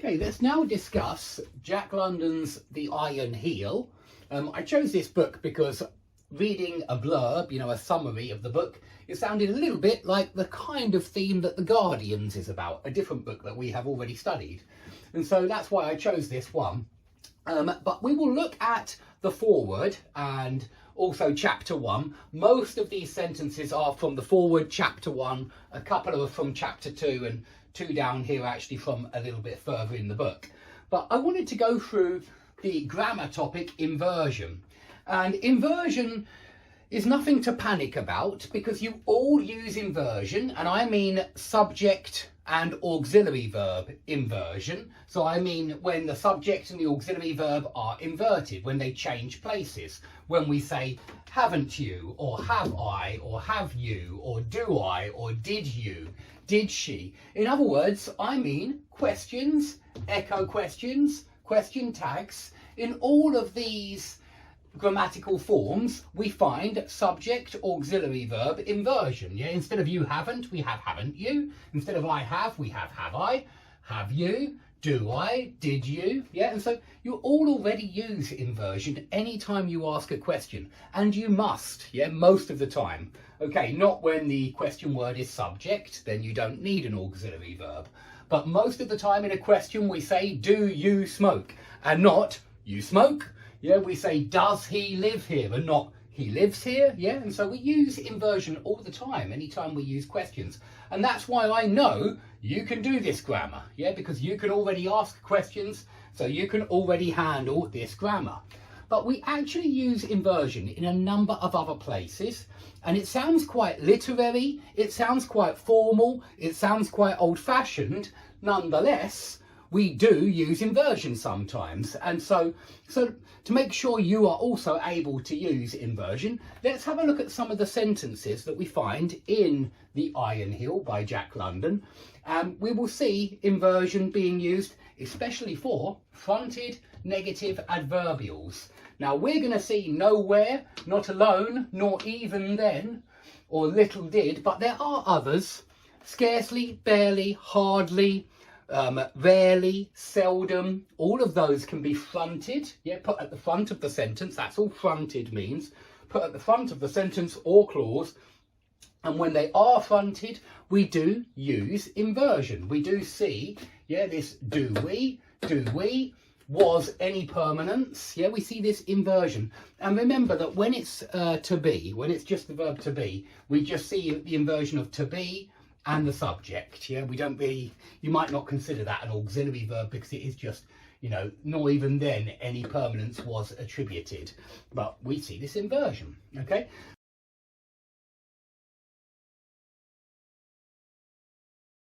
Okay, let's now discuss Jack London's The Iron Heel. I chose this book because reading a blurb, a summary of the book, it sounded a little bit like the kind of theme that The Guardians is about, a different book that we have already studied. And so that's why I chose this one. But we will look at the foreword and also chapter 1. Most of these sentences are from the foreword, chapter 1, a couple are from chapter 2, and 2 down here actually from a little bit further in the book. But I wanted to go through the grammar topic, inversion. And inversion is nothing to panic about because you all use inversion, and I mean subject and auxiliary verb inversion. So I mean when the subject and the auxiliary verb are inverted, when they change places. When we say, haven't you, or have I, or have you, or do I, or did you, did she. In other words, I mean questions, echo questions, question tags. In all of these grammatical forms, we find subject, auxiliary verb inversion. Yeah, instead of you haven't, we have haven't you. Instead of I have, we have I, have you, do I, did you. Yeah, and so you all already use inversion anytime you ask a question, and you must, yeah, most of the time. Okay, not when the question word is subject, then you don't need an auxiliary verb. But most of the time in a question we say, do you smoke? And not, you smoke. Yeah, we say, does he live here? And not, he lives here. Yeah, and so we use inversion all the time, anytime we use questions. And that's why I know you can do this grammar. Yeah, because you can already ask questions, so you can already handle this grammar. But we actually use inversion in a number of other places. And it sounds quite literary, it sounds quite formal, it sounds quite old-fashioned. Nonetheless, we do use inversion sometimes. And so to make sure you are also able to use inversion, let's have a look at some of the sentences that we find in The Iron Heel by Jack London. We will see inversion being used especially for fronted negative adverbials. Now we're going to see nowhere, not alone, nor even then, or little did, but there are others. Scarcely, barely, hardly, rarely, seldom. All of those can be fronted, yeah, put at the front of the sentence. That's all fronted means. Put at the front of the sentence or clause. And when they are fronted, we do use inversion. We do see, yeah, this do we, was any permanence. Yeah, we see this inversion. And remember that when it's to be, when it's just the verb to be, we just see the inversion of to be and the subject. Yeah, we don't really, you might not consider that an auxiliary verb because it is just, nor even then any permanence was attributed. But we see this inversion, okay?